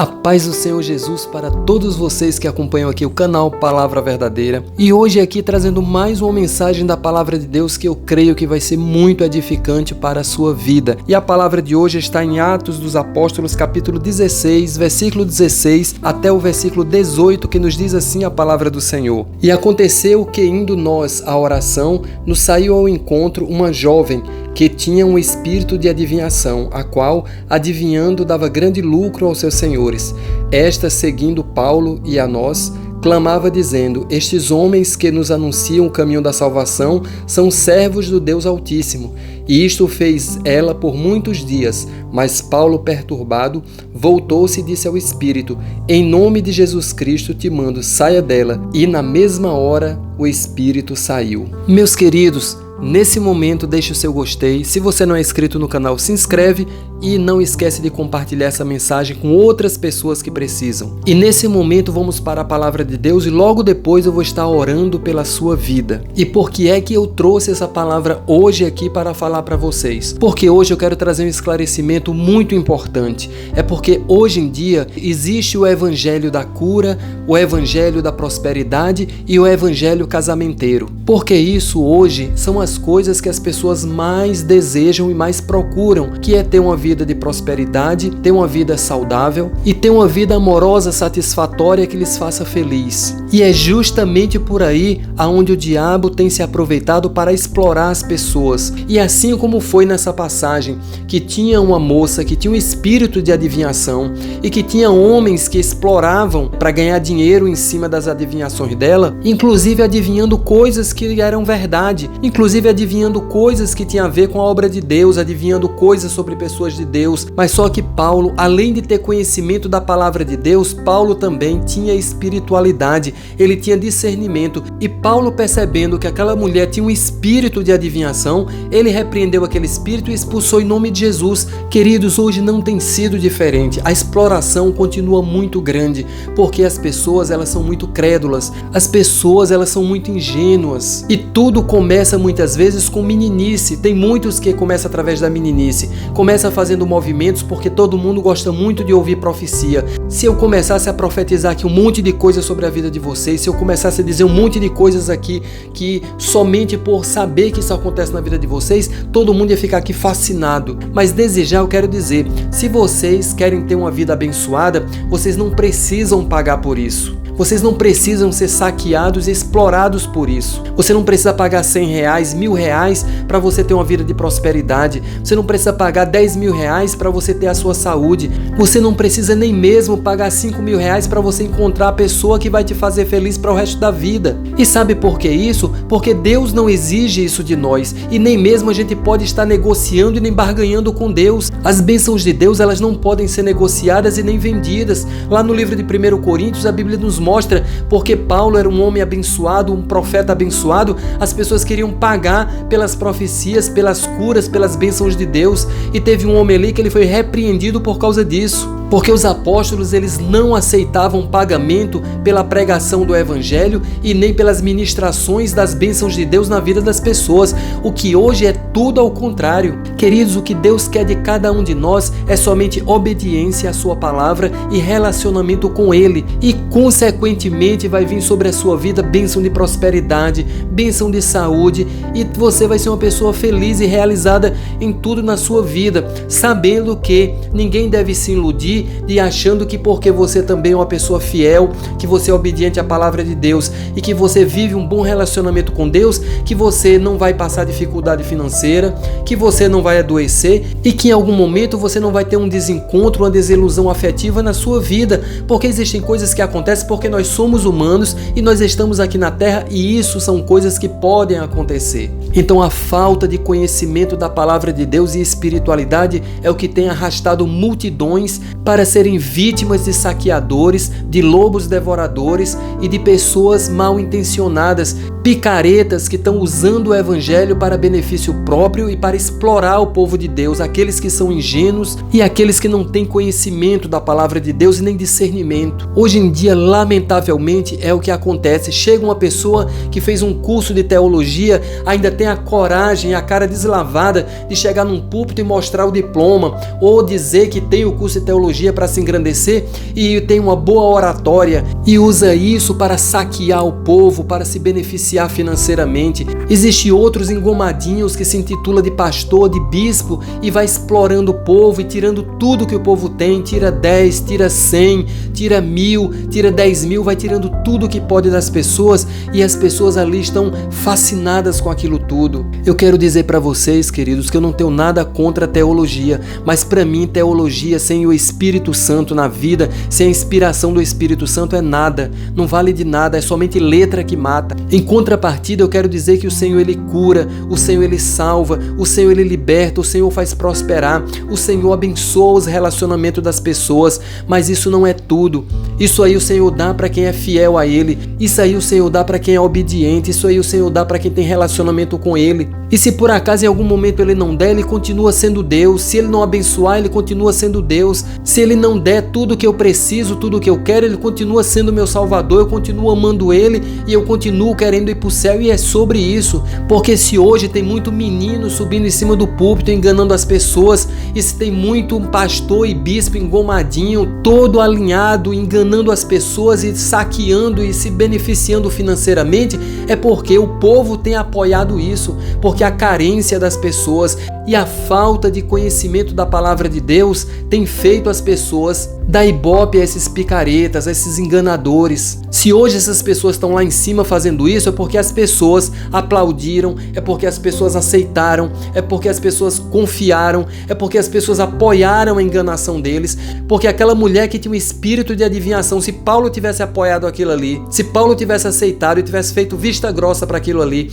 A paz do Senhor Jesus para todos vocês que acompanham aqui o canal Palavra Verdadeira. E hoje aqui trazendo mais uma mensagem da Palavra de Deus que eu creio que vai ser muito edificante para a sua vida. E a palavra de hoje está em Atos dos Apóstolos, capítulo 16, versículo 16 até o versículo 18, que nos diz assim a palavra do Senhor. E aconteceu que, indo nós à oração, nos saiu ao encontro uma jovem que tinha um espírito de adivinhação, a qual, adivinhando, dava grande lucro aos seus senhores. Esta, seguindo Paulo e a nós, clamava dizendo: estes homens que nos anunciam o caminho da salvação são servos do Deus Altíssimo. E isto fez ela por muitos dias. Mas Paulo, perturbado, voltou-se e disse ao espírito: em nome de Jesus Cristo te mando, saia dela. E na mesma hora o espírito saiu. Meus queridos, nesse momento, deixe o seu gostei. Se você não é inscrito no canal, se inscreve e não esquece de compartilhar essa mensagem com outras pessoas que precisam. E nesse momento vamos para a palavra de Deus e logo depois eu vou estar orando pela sua vida. E por que é que eu trouxe essa palavra hoje aqui para falar para vocês? Porque hoje eu quero trazer um esclarecimento muito importante. É porque hoje em dia existe o evangelho da cura, o evangelho da prosperidade e o evangelho casamenteiro. Porque isso hoje são as coisas que as pessoas mais desejam e mais procuram, que é ter uma vida de prosperidade, ter uma vida saudável e ter uma vida amorosa, satisfatória, que lhes faça feliz. E é justamente por aí aonde o diabo tem se aproveitado para explorar as pessoas. E assim como foi nessa passagem, que tinha uma moça que tinha um espírito de adivinhação e que tinha homens que exploravam para ganhar dinheiro em cima das adivinhações dela, inclusive adivinhando coisas que eram verdade, inclusive adivinhando coisas que tinham a ver com a obra de Deus, adivinhando coisas sobre pessoas de Deus. Mas só que Paulo, além de ter conhecimento da palavra de Deus, Paulo também tinha espiritualidade, ele tinha discernimento. E Paulo, percebendo que aquela mulher tinha um espírito de adivinhação, ele repreendeu aquele espírito e expulsou em nome de Jesus. Queridos, hoje não tem sido diferente. A exploração continua muito grande, porque as pessoas, elas são muito crédulas, as pessoas, elas são muito ingênuas, e tudo começa muitas vezes com meninice. Tem muitos que começam através da meninice, começa fazendo movimentos porque todo mundo gosta muito de ouvir profecia. Se eu começasse a profetizar aqui um monte de coisas sobre a vida de vocês, se eu começasse a dizer um monte de coisas aqui que somente por saber que isso acontece na vida de vocês, todo mundo ia ficar aqui fascinado. Mas desejar, eu quero dizer, se vocês querem ter uma vida abençoada, vocês não precisam pagar por isso. Vocês não precisam ser saqueados e explorados por isso. Você não precisa pagar R$100, R$1.000 para você ter uma vida de prosperidade. Você não precisa pagar R$10.000 para você ter a sua saúde. Você não precisa nem mesmo pagar R$5.000 para você encontrar a pessoa que vai te fazer feliz para o resto da vida. E sabe por que isso? Porque Deus não exige isso de nós. E nem mesmo a gente pode estar negociando e nem barganhando com Deus. As bênçãos de Deus, elas não podem ser negociadas e nem vendidas. Lá no livro de 1 Coríntios, a Bíblia nos mostra porque Paulo era um homem abençoado, um profeta abençoado. As pessoas queriam pagar pelas profecias, pelas curas, pelas bênçãos de Deus, e teve um homem ali que ele foi repreendido por causa disso. Porque os apóstolos, eles não aceitavam pagamento pela pregação do evangelho e nem pelas ministrações das bênçãos de Deus na vida das pessoas, o que hoje é tudo ao contrário. Queridos, o que Deus quer de cada um de nós é somente obediência à sua palavra e relacionamento com Ele, e consequentemente vai vir sobre a sua vida bênção de prosperidade, bênção de saúde, e você vai ser uma pessoa feliz e realizada em tudo na sua vida, sabendo que ninguém deve se iludir e achando que porque você também é uma pessoa fiel, que você é obediente à palavra de Deus e que você vive um bom relacionamento com Deus, que você não vai passar dificuldade financeira, que você não vai adoecer e que em algum momento você não vai ter um desencontro, uma desilusão afetiva na sua vida, porque existem coisas que acontecem porque nós somos humanos e nós estamos aqui na Terra, e isso são coisas que podem acontecer. Então a falta de conhecimento da palavra de Deus e espiritualidade é o que tem arrastado multidões para serem vítimas de saqueadores, de lobos devoradores e de pessoas mal intencionadas picaretas que estão usando o evangelho para benefício próprio e para explorar o povo de Deus, aqueles que são ingênuos e aqueles que não têm conhecimento da palavra de Deus e nem discernimento. Hoje em dia, lamentavelmente, é o que acontece. Chega uma pessoa que fez um curso de teologia, ainda tem a coragem, a cara deslavada de chegar num púlpito e mostrar o diploma, ou dizer que tem o curso de teologia para se engrandecer e tem uma boa oratória e usa isso para saquear o povo, para se beneficiar financeiramente. Existem outros engomadinhos que se intitula de pastor, de bispo e vai explorando o povo e tirando tudo que o povo tem, tira 10, tira 100, tira 1000, tira 10.000, vai tirando tudo que pode das pessoas e as pessoas ali estão fascinadas com aquilo tudo. Eu quero dizer para vocês, queridos, que eu não tenho nada contra a teologia, mas para mim teologia sem o Espírito Santo na vida, sem a inspiração do Espírito Santo é nada, não vale de nada, é somente letra que mata. Em contrapartida, eu quero dizer que o Senhor Ele cura, o Senhor Ele salva, o Senhor Ele liberta, o Senhor faz prosperar, o Senhor abençoa os relacionamentos das pessoas, mas isso não é tudo. Isso aí o Senhor dá para quem é fiel a Ele, isso aí o Senhor dá para quem é obediente, isso aí o Senhor dá para quem tem relacionamento com Ele. E se por acaso em algum momento Ele não der, Ele continua sendo Deus. Se Ele não abençoar, Ele continua sendo Deus. Se Ele não der tudo que eu preciso, tudo que eu quero, Ele continua sendo meu Salvador, eu continuo amando Ele e eu continuo querendo ir para o céu. E é sobre isso, porque se hoje tem muito menino subindo em cima do púlpito enganando as pessoas, e se tem muito pastor e bispo engomadinho, todo alinhado, enganando as pessoas e saqueando e se beneficiando financeiramente, é porque o povo tem apoiado isso, porque a carência das pessoas e a falta de conhecimento da palavra de Deus tem feito as pessoas dar ibope a esses picaretas, a esses enganadores. Se hoje essas pessoas estão lá em cima fazendo isso, é porque as pessoas aplaudiram, é porque as pessoas aceitaram, é porque as pessoas confiaram, é porque as pessoas apoiaram a enganação deles, porque aquela mulher que tinha um espírito de adivinhação, se Paulo tivesse apoiado aquilo ali, se Paulo tivesse aceitado e tivesse feito vista grossa para aquilo ali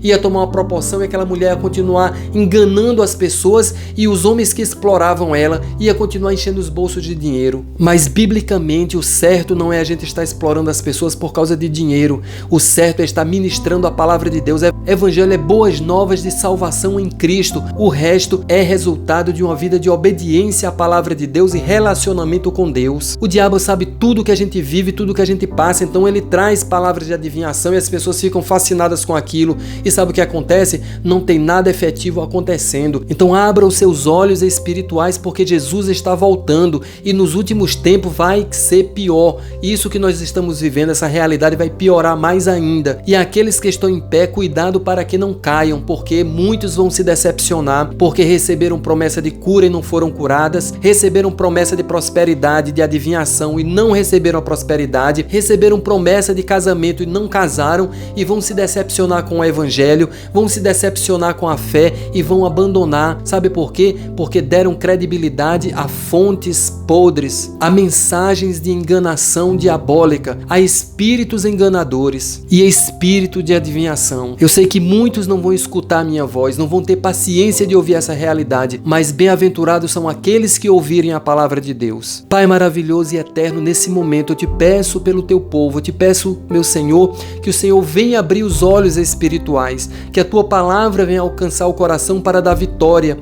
ia tomar uma proporção e aquela mulher ia continuar enganando as pessoas e os homens que exploravam ela ia continuar enchendo os bolsos de dinheiro. Mas biblicamente o certo não é a gente estar explorando as pessoas por causa de dinheiro. O certo é estar ministrando a palavra de Deus. Evangelho é boas novas de salvação em Cristo. O resto é resultado de uma vida de obediência à palavra de Deus e relacionamento com Deus. O diabo sabe tudo que a gente vive, tudo que a gente passa, então ele traz palavras de adivinhação e as pessoas ficam fascinadas com aquilo. E sabe o que acontece? Não tem nada efetivo acontecendo. Então abra os seus olhos espirituais, porque Jesus está voltando e nos últimos tempos vai ser pior. Isso que nós estamos vivendo, essa realidade vai piorar mais ainda. E aqueles que estão em pé, cuidado para que não caiam, porque muitos vão se decepcionar, porque receberam promessa de cura e não foram curadas, receberam promessa de prosperidade, de adivinhação e não receberam a prosperidade, receberam promessa de casamento e não casaram e vão se decepcionar com o evangelho, vão se decepcionar com a fé e vão abandonar. Sabe por quê? Porque deram credibilidade a fontes podres, a mensagens de enganação diabólica, a espíritos enganadores e a espírito de adivinhação. Eu sei que muitos não vão escutar a minha voz, não vão ter paciência de ouvir essa realidade, mas bem-aventurados são aqueles que ouvirem a palavra de Deus. Pai maravilhoso e eterno, nesse momento eu te peço pelo teu povo, eu te peço, meu Senhor, que o Senhor venha abrir os olhos espirituais, que a tua palavra venha alcançar o coração para dar vitória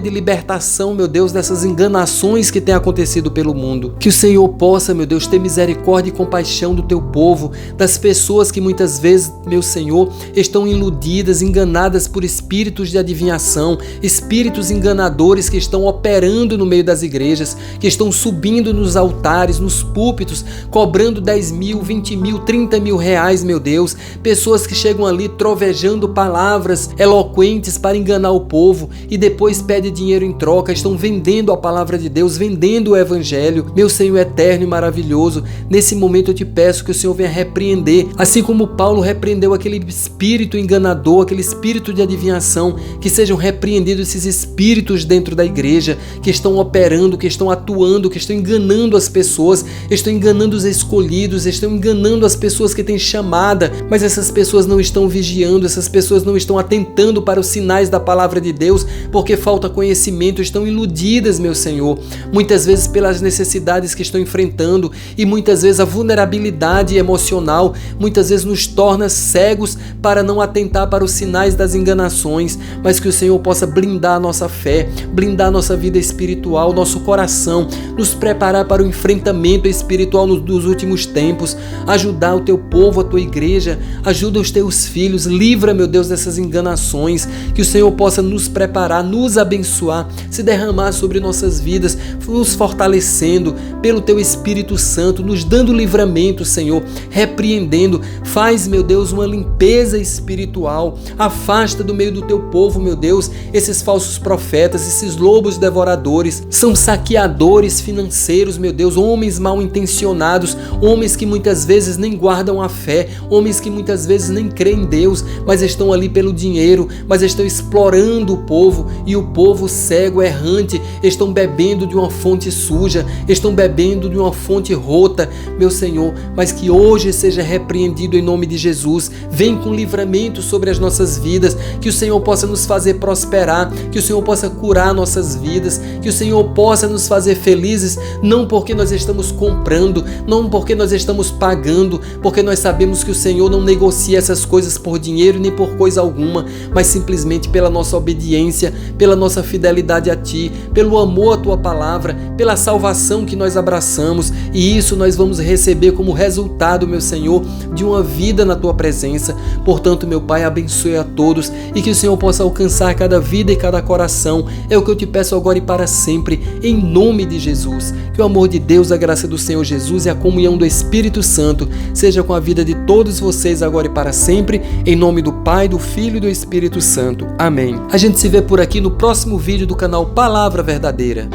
de libertação, meu Deus, dessas enganações que têm acontecido pelo mundo. Que o Senhor possa, meu Deus, ter misericórdia e compaixão do teu povo, das pessoas que muitas vezes, meu Senhor, estão iludidas, enganadas por espíritos de adivinhação, espíritos enganadores que estão operando no meio das igrejas, que estão subindo nos altares, nos púlpitos, cobrando 10.000, 20.000, 30.000 reais, meu Deus, pessoas que chegam ali trovejando palavras eloquentes para enganar o povo e depois pedem dinheiro em troca, estão vendendo a palavra de Deus, vendendo o evangelho. Meu Senhor eterno e maravilhoso, nesse momento eu te peço que o Senhor venha repreender, assim como Paulo repreendeu aquele espírito enganador, aquele espírito de adivinhação, que sejam repreendidos esses espíritos dentro da igreja, que estão operando, que estão atuando, que estão enganando as pessoas, estão enganando os escolhidos, estão enganando as pessoas que têm chamada, mas essas pessoas não estão vigiando, essas pessoas não estão atentando para os sinais da palavra de Deus, porque falta conhecimento, estão iludidas, meu Senhor, muitas vezes pelas necessidades que estão enfrentando, e muitas vezes a vulnerabilidade emocional, muitas vezes nos torna cegos para não atentar para os sinais das enganações, mas que o Senhor possa blindar a nossa fé, blindar a nossa vida espiritual, nosso coração, nos preparar para o enfrentamento espiritual dos últimos tempos, ajudar o teu povo, a tua igreja, ajuda os teus filhos, livra, meu Deus, dessas enganações, que o Senhor possa nos preparar, nos abençoar, se derramar sobre nossas vidas, nos fortalecendo pelo teu Espírito Santo, nos dando livramento, Senhor, repreendendo, faz, meu Deus, uma limpeza espiritual, afasta do meio do teu povo, meu Deus, esses falsos profetas, esses lobos devoradores, são saqueadores financeiros, meu Deus, homens mal intencionados, homens que muitas vezes nem guardam a fé, homens que muitas vezes nem creem em Deus, mas estão ali pelo dinheiro, mas estão explorando o povo, e o povo cego, errante, estão bebendo de uma fonte suja, estão bebendo de uma fonte rota, meu Senhor, mas que hoje seja repreendido em nome de Jesus. Vem com livramento sobre as nossas vidas, que o Senhor possa nos fazer prosperar, que o Senhor possa curar nossas vidas, que o Senhor possa nos fazer felizes, não porque nós estamos comprando, não porque nós estamos pagando, porque nós sabemos que o Senhor não negocia essas coisas por dinheiro nem por coisa alguma, mas simplesmente pela nossa obediência, pela nossa fidelidade a Ti, pelo amor à Tua palavra, pela salvação que nós abraçamos, e isso nós vamos receber como resultado, meu Senhor, de uma vida na Tua presença. Portanto, meu Pai, abençoe a todos e que o Senhor possa alcançar cada vida e cada coração. É o que eu te peço agora e para sempre, em nome de Jesus. Que o amor de Deus, a graça do Senhor Jesus e a comunhão do Espírito Santo seja com a vida de todos vocês agora e para sempre, em nome do Pai, do Filho e do Espírito Santo. Amém. A gente se vê por aqui no próximo vídeo do canal Palavra Verdadeira.